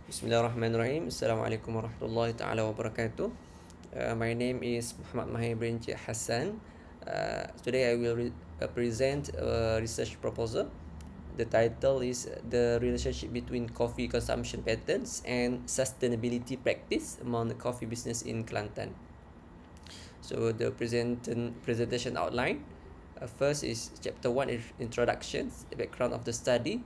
Bismillahirrahmanirrahim. Assalamualaikum warahmatullahi taala wabarakatuh. My name is Muhammad Mahir bin Cik Hassan. Today I will present a research proposal. The title is The Relationship Between Coffee Consumption Patterns and Sustainability Practice Among the Coffee Business in Kelantan. So the presentation outline. First is chapter 1, introductions, the background of the study,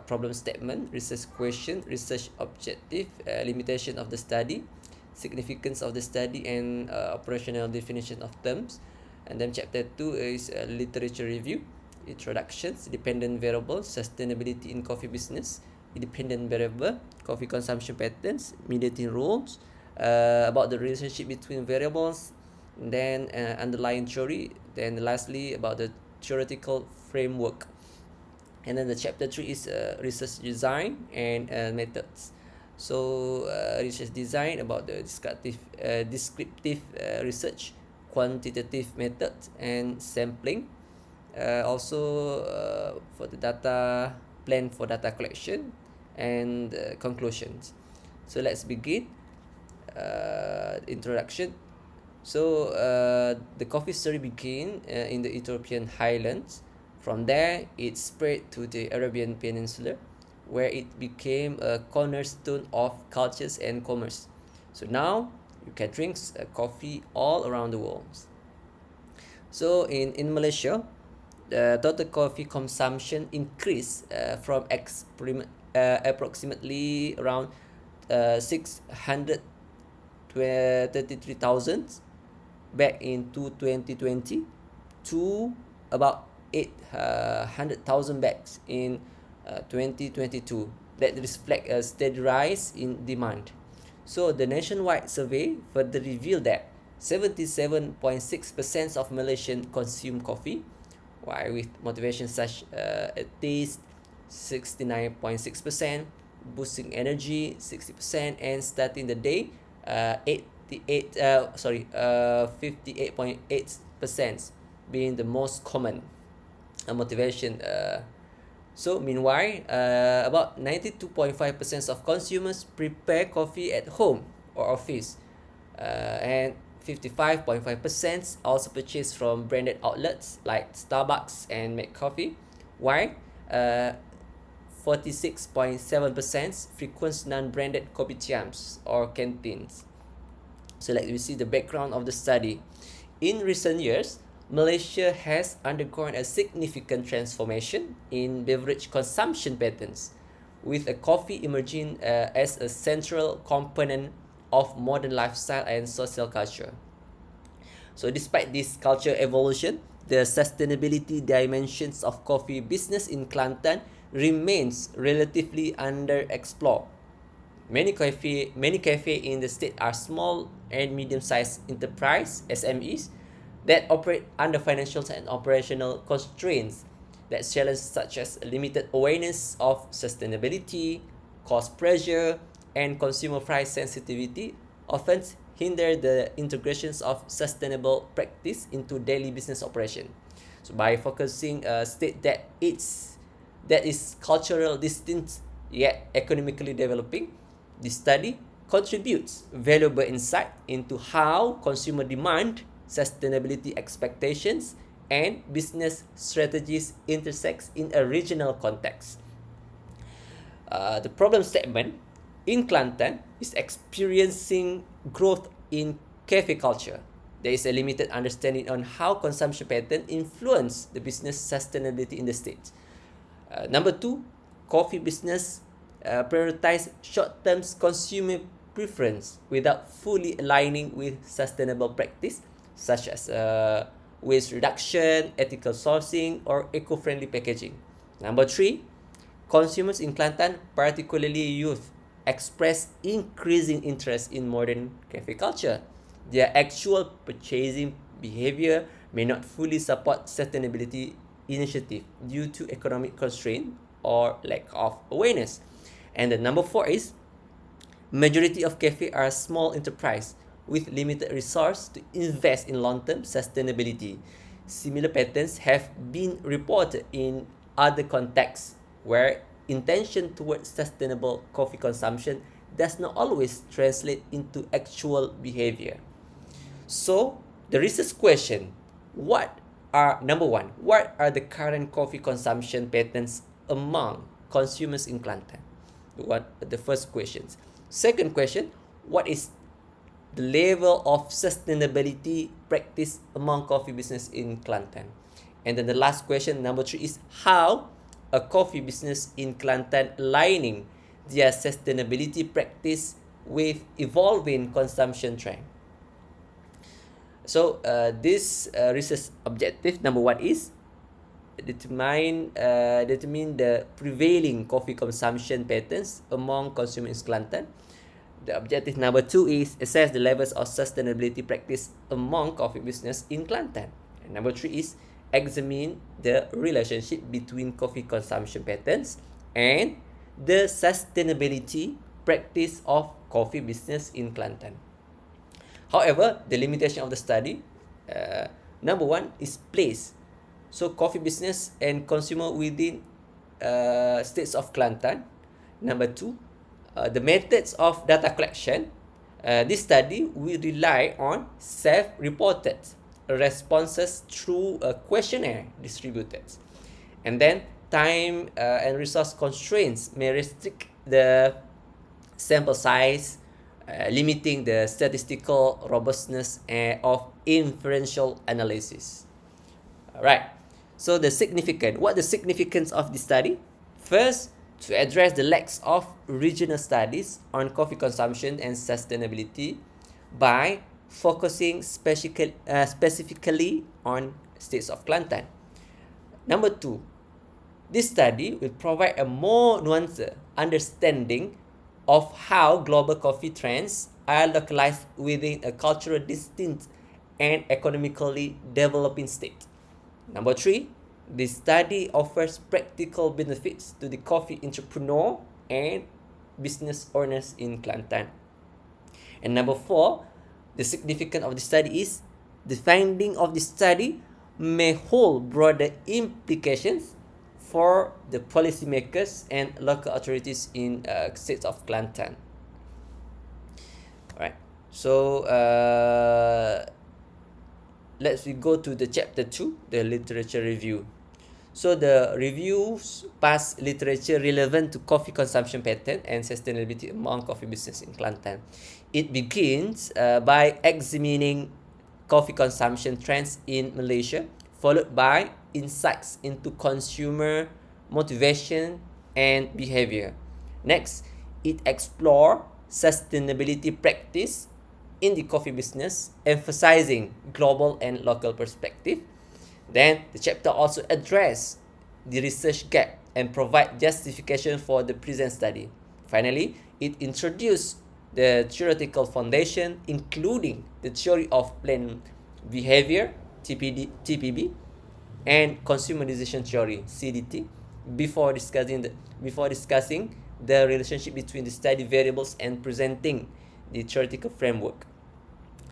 problem statement, research question, research objective, limitation of the study, significance of the study, and operational definition of terms. And then chapter 2 is literature review, introductions, dependent variable, sustainability in coffee business, independent variable, coffee consumption patterns, mediating rules, about the relationship between variables, then underlying theory, then lastly about the theoretical framework. And then the chapter 3 is research design and methods. So research design about the descriptive research, quantitative method, and sampling. Also for the data, plan for data collection, and conclusions. So let's begin. Introduction. So the coffee story began in the Ethiopian highlands. From there, it spread to the Arabian Peninsula, where it became a cornerstone of cultures and commerce. So now you can drink coffee all around the world. So in Malaysia, the total coffee consumption increased from approximately around 633,000 back into 2020 to about 800,000 bags in 2022. That reflect a steady rise in demand. So the nationwide survey further revealed that 77.6% of Malaysians consume coffee, while with motivation such as taste 69.6%, boosting energy 60%, and starting the day 58.8% being the most common motivation. So meanwhile, about 92.5% of consumers prepare coffee at home or office, and 55.5% also purchase from branded outlets like Starbucks and McCoffee, while 46.7% frequents non-branded kopitiams or canteens. So let me see the background of the study. In recent years, Malaysia has undergone a significant transformation in beverage consumption patterns, with a coffee emerging as a central component of modern lifestyle and social culture. So despite this culture evolution, the sustainability dimensions of coffee business in Kelantan remains relatively underexplored. Many cafe in the state are small and medium-sized enterprise (SMEs) that operate under financial and operational constraints that challenge such as limited awareness of sustainability, cost pressure, and consumer price sensitivity often hinder the integrations of sustainable practice into daily business operation. So by focusing a state that is cultural distinct yet economically developing, this study contributes valuable insight into how consumer demand, sustainability expectations, and business strategies intersect in a regional context. The problem statement in Kelantan is experiencing growth in cafe culture. There is a limited understanding on how consumption patterns influence the business sustainability in the state. Number two, coffee business prioritize short-term consumer preference without fully aligning with sustainable practice such as waste reduction, ethical sourcing, or eco-friendly packaging. Number three, consumers in Kelantan, particularly youth, express increasing interest in modern cafe culture. Their actual purchasing behavior may not fully support sustainability initiative due to economic constraint or lack of awareness. And the number four is majority of cafe are small enterprise with limited resource to invest in long-term sustainability. Similar patterns have been reported in other contexts where intention towards sustainable coffee consumption does not always translate into actual behavior. So the research question, number one, what are the current coffee consumption patterns among consumers in Kelantan? The first questions. Second question, what is the level of sustainability practice among coffee business in Kelantan? And then the last question, number three, is how a coffee business in Kelantan aligning their sustainability practice with evolving consumption trend. So this research objective number one is determine the prevailing coffee consumption patterns among consumers in Kelantan. The objective number two is assess the levels of sustainability practice among coffee business in Kelantan. And number three is examine the relationship between coffee consumption patterns and the sustainability practice of coffee business in Kelantan. However, the limitation of the study, number one, is place. So coffee business and consumer within states of Kelantan. Number two, the methods of data collection. This study will rely on self-reported responses through a questionnaire distributed. And then time and resource constraints may restrict the sample size, limiting the statistical robustness of inferential analysis. Alright, so the significance of this study? First, to address the lacks of regional studies on coffee consumption and sustainability by focusing specifically on states of Kelantan. Number two, this study will provide a more nuanced understanding of how global coffee trends are localized within a culturally distinct and economically developing state. Number three, this study offers practical benefits to the coffee entrepreneur and business owners in Kelantan. And number four, the significance of the study is the finding of the study may hold broader implications for the policymakers and local authorities in states of Kelantan. Alright, so let's go to the chapter 2, the literature review. So the reviews past literature relevant to coffee consumption pattern and sustainability among coffee business in Kelantan. It begins by examining coffee consumption trends in Malaysia, followed by insights into consumer motivation and behavior. Next, it explores sustainability practice in the coffee business, emphasizing global and local perspective. Then the chapter also addresses the research gap and provide justification for the present study. Finally, it introduced the theoretical foundation, including the theory of planned behavior, TPB, and consumer decision theory, CDT, before discussing the relationship between the study variables and presenting the theoretical framework.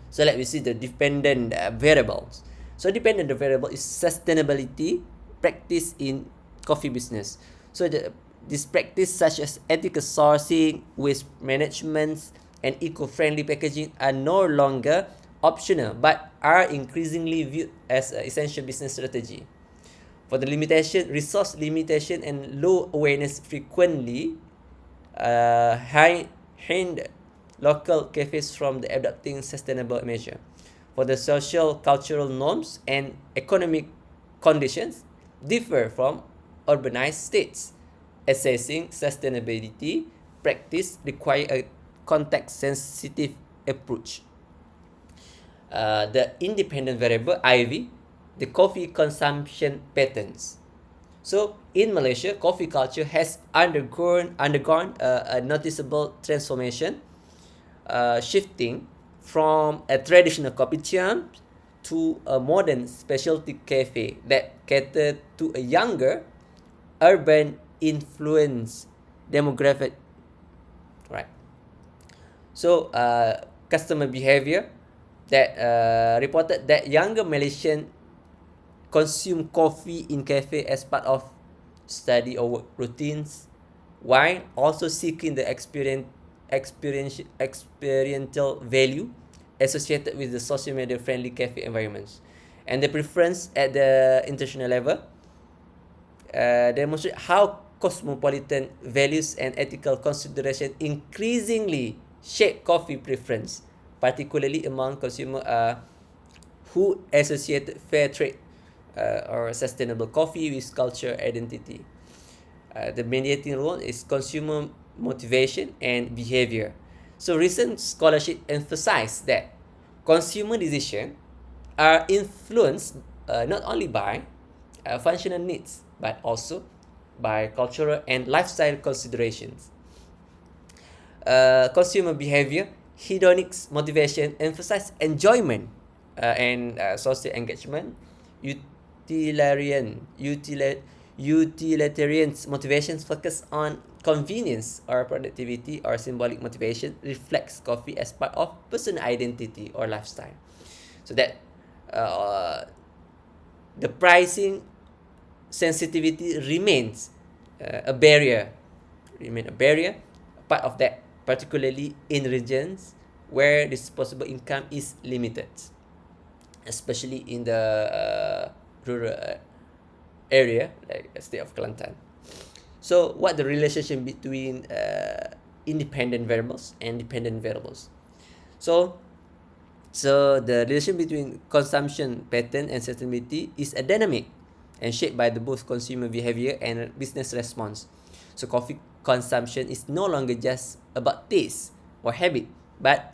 So let me see the dependent variables. So dependent variable is sustainability practice in coffee business. So this practice such as ethical sourcing, waste management, and eco-friendly packaging are no longer optional but are increasingly viewed as an essential business strategy. For the resource limitation and low awareness frequently hinder local cafes from adopting sustainable measure. For the social, cultural norms and economic conditions differ from urbanized states. Assessing sustainability practice require a context-sensitive approach. The independent variable, IV, the coffee consumption patterns. So in Malaysia, coffee culture has undergone a noticeable transformation, shifting from a traditional kopitiam to a modern specialty cafe that cater to a younger, urban influence demographic. Right. So customer behavior that reported that younger Malaysian consume coffee in cafe as part of study or work routines, while also seeking the experiential value associated with the social media friendly cafe environments. And the preference at the international level demonstrate how cosmopolitan values and ethical consideration increasingly shape coffee preference, particularly among consumers who associate fair trade or sustainable coffee with culture identity. The mediating role is consumer motivation and behavior. So recent scholarship emphasize that consumer decisions are influenced not only by functional needs but also by cultural and lifestyle considerations. Consumer behavior, hedonic motivation emphasize enjoyment and social engagement. Utilitarian motivations focus on convenience or productivity, or symbolic motivation reflects coffee as part of personal identity or lifestyle. So that the pricing sensitivity remains a barrier, part of that, particularly in regions where disposable income is limited, especially in the rural area like the state of Kelantan. So what the relationship between independent variables and dependent variables? So the relation between consumption pattern and sustainability is a dynamic and shaped by the both consumer behavior and business response. So coffee consumption is no longer just about taste or habit, but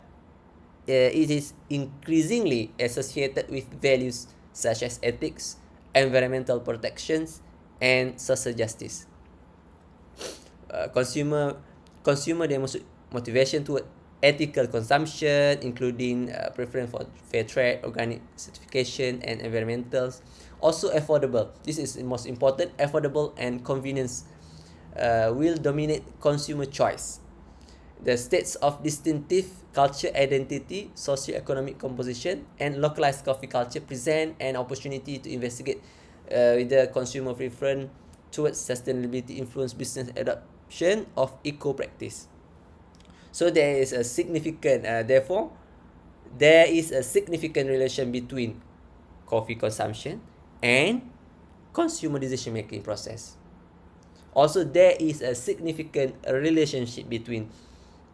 it is increasingly associated with values such as ethics, environmental protections, and social justice. Consumer demonstrate motivation toward ethical consumption, including preference for fair trade, organic certification, and environmentals. Also affordable. This is the most important. Affordable and convenience will dominate consumer choice. The states of distinctive culture identity, socio-economic composition, and localized coffee culture present an opportunity to investigate whether consumer preference towards sustainability influence business adoption of eco practice. So there is a significant, therefore, there is a significant relation between coffee consumption and consumer decision making process. Also, there is a significant relationship between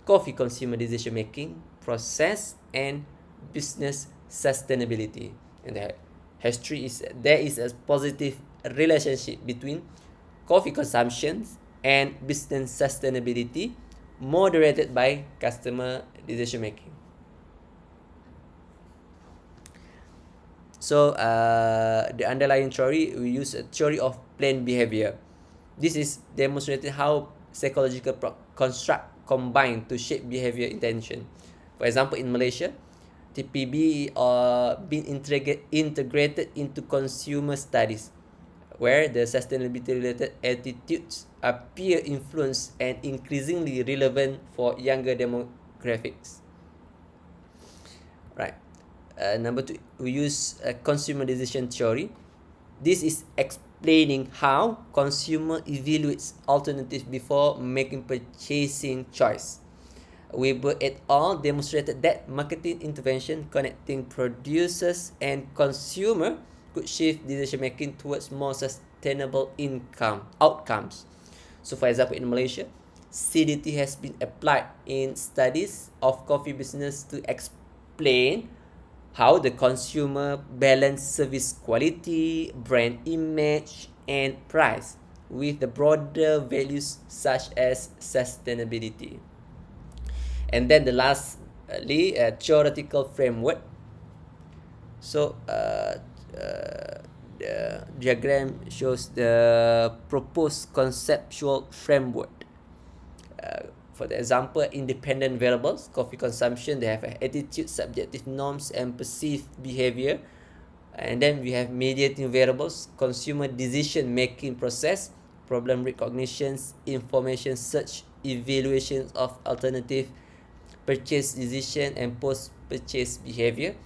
coffee consumer decision making process and business sustainability. And the history is there is a positive relationship between coffee consumption and business sustainability moderated by customer decision making. So the underlying theory, we use a theory of planned behavior. This is demonstrated how psychological construct combine to shape behavior intention. For example, in Malaysia, TPB been integrated into consumer studies, where the sustainability related attitudes appear influenced and increasingly relevant for younger demographics. Right. Number two, we use consumer decision theory. This is explaining how consumer evaluates alternatives before making purchasing choice. Weber et al. Demonstrated that marketing intervention connecting producers and consumer could shift decision making towards more sustainable income outcomes. So for example, in Malaysia, CDT has been applied in studies of coffee business to explain how the consumer balance service quality, brand image, and price with the broader values such as sustainability. And then the lastly, theoretical framework. So the diagram shows the proposed conceptual framework. For the example, independent variables, coffee consumption, they have attitude, subjective norms, and perceived behavior. And then we have mediating variables, consumer decision making process, problem recognitions, information search, evaluations of alternative, purchase decision, and post purchase behavior.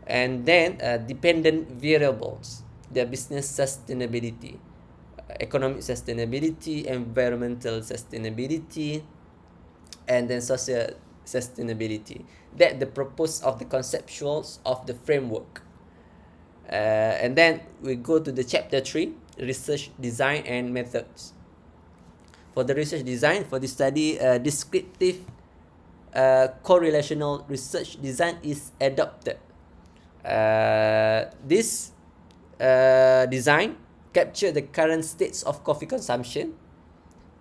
And then dependent variables, the business sustainability, economic sustainability, environmental sustainability, and then social sustainability. That the purpose of the conceptuals of the framework. And then we go to the chapter 3, research design and methods. For the research design, for this study, descriptive correlational research design is adopted. This design capture the current states of coffee consumption,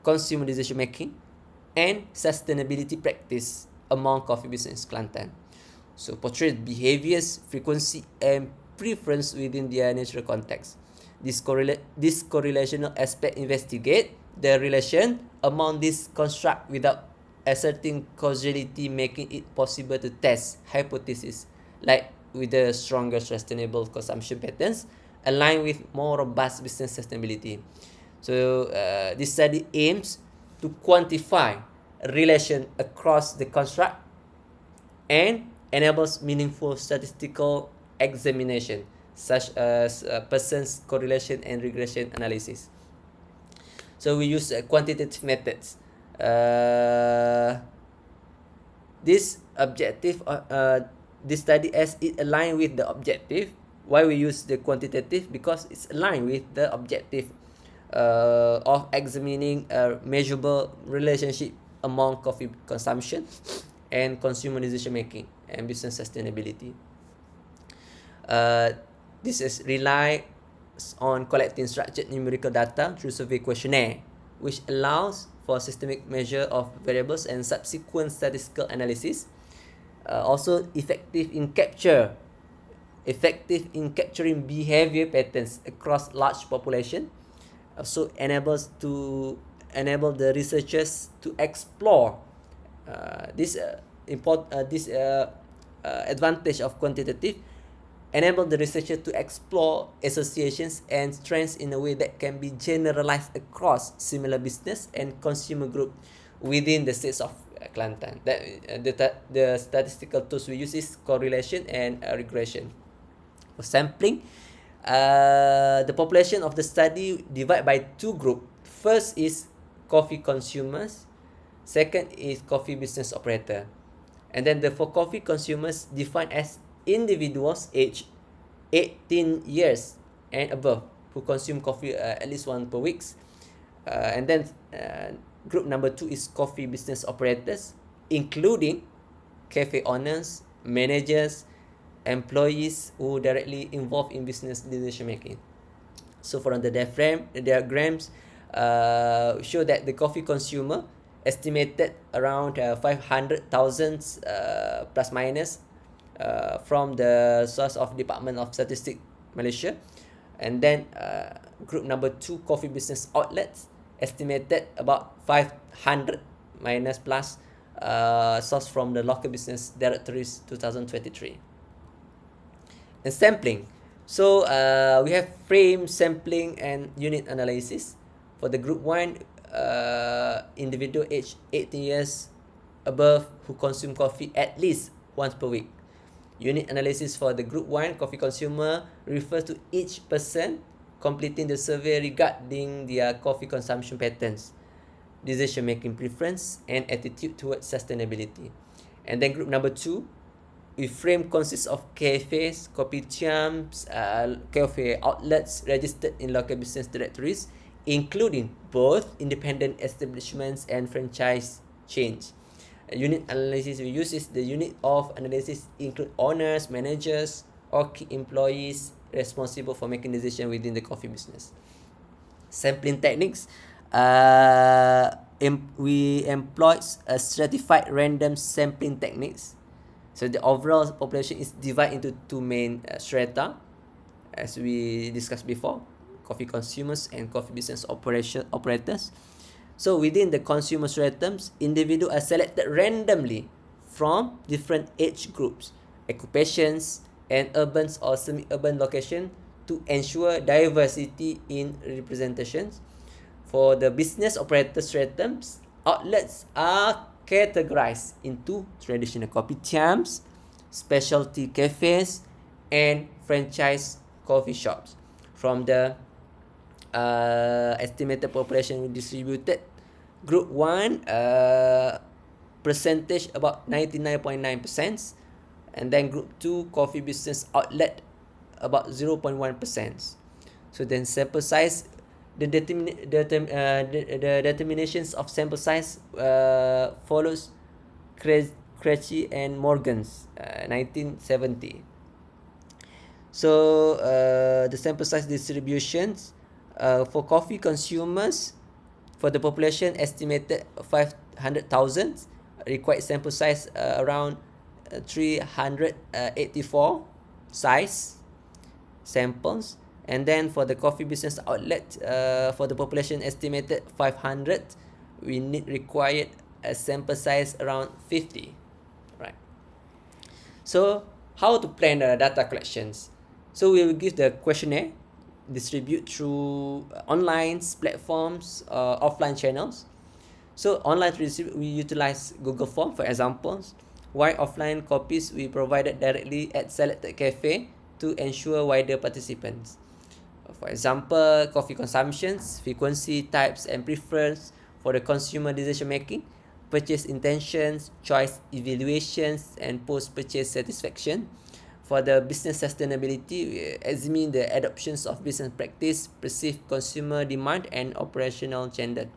consumer decision making, and sustainability practice among coffee business Kelantan. So portray behaviors, frequency, and preference within their natural context. This correlational aspect investigate the relation among these construct without asserting causality, making it possible to test hypotheses like with the stronger sustainable consumption patterns aligned with more robust business sustainability. So this study aims to quantify relation across the construct and enables meaningful statistical examination such as person's correlation and regression analysis. So we use quantitative methods. This study as it aligned with the objective. Why we use the quantitative? Because it's aligned with the objective of examining a measurable relationship among coffee consumption and consumer decision making and business sustainability. This is relies on collecting structured numerical data through survey questionnaire, which allows for systemic measure of variables and subsequent statistical analysis. Also effective in capturing behavior patterns across large population. Also enable the researchers to explore this advantage of quantitative. Enable the researcher to explore associations and trends in a way that can be generalized across similar business and consumer group within the states of Kelantan. The statistical tools we use is correlation and regression. For sampling, the population of the study divided by two groups. First is coffee consumers. Second is coffee business operator. And then for coffee consumers defined as individuals aged 18 years and above who consume coffee at least once per week. And then group number 2 is coffee business operators, including cafe owners, managers, employees who directly involved in business decision making. So from the diagrams show that the coffee consumer estimated around 500,000 plus minus from the source of Department of Statistics Malaysia. And then group number 2, coffee business outlets, estimated about 500 minus plus source from the local business directories 2023. And sampling. So we have frame sampling and unit analysis. For the group 1, individual aged 18 years above who consume coffee at least once per week. Unit analysis for the group 1 coffee consumer refers to each person completing the survey regarding their coffee consumption patterns, decision making preference, and attitude towards sustainability. And then group number 2, we frame consists of cafes, kopitiams, cafe outlets registered in local business directories, including both independent establishments and franchise chains. Unit analysis we use is the unit of analysis include owners, managers, or key employees responsible for making decisions within the coffee business. Sampling techniques. We employ a stratified random sampling techniques. So the overall population is divided into two main strata, as we discussed before: coffee consumers and coffee business operators. So within the consumer stratums, individuals are selected randomly from different age groups, occupations, and urban or semi-urban location to ensure diversity in representations. For the business operator stratums, outlets are categorized into traditional kopitiams, specialty cafes, and franchise coffee shops. From the estimated population distributed. Group 1, percentage about 99.9%, and then group 2, coffee business outlet about 0.1%. So then sample size, the determinations of sample size follows Krejci and Morgan's 1970. So the sample size distributions for coffee consumers, for the population estimated 500,000, required sample size around 384 size samples. And then for the coffee business outlet, for the population estimated 500, we required a sample size around 50. Right. So how to plan the data collections? So we will give the questionnaire, distribute through online platforms, offline channels. So online we utilize Google Form for examples, while offline copies we provided directly at selected cafe to ensure wider participants. For example, coffee consumptions, frequency, types and preference for the consumer decision making, purchase intentions, choice evaluations and post-purchase satisfaction. For the business sustainability, we examine the adoptions of business practice, perceived consumer demand and operational standard.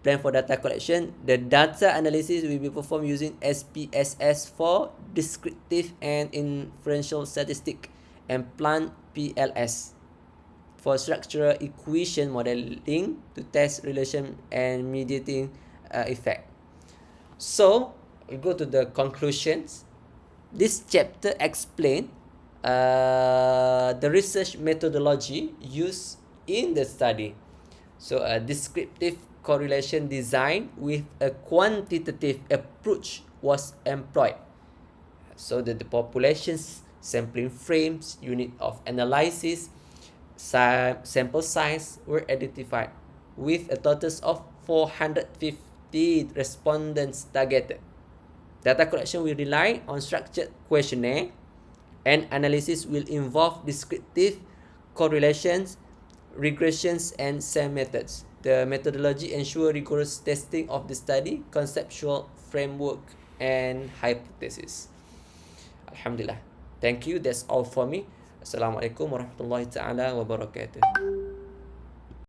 Plan for data collection, the data analysis will be performed using SPSS for descriptive and inferential statistic, and plant PLS for structural equation modeling to test relation and mediating effect. So we go to the conclusions. This chapter explains the research methodology used in the study. So a descriptive correlation design with a quantitative approach was employed. So that the populations, sampling frames, unit of analysis, sample size were identified with a total of 450 respondents targeted. Data collection will rely on structured questionnaire, and analysis will involve descriptive correlations, regressions, and SAM methods. The methodology ensures rigorous testing of the study, conceptual framework, and hypothesis. Alhamdulillah. Thank you. That's all for me. Assalamualaikum warahmatullahi taala wabarakatuh.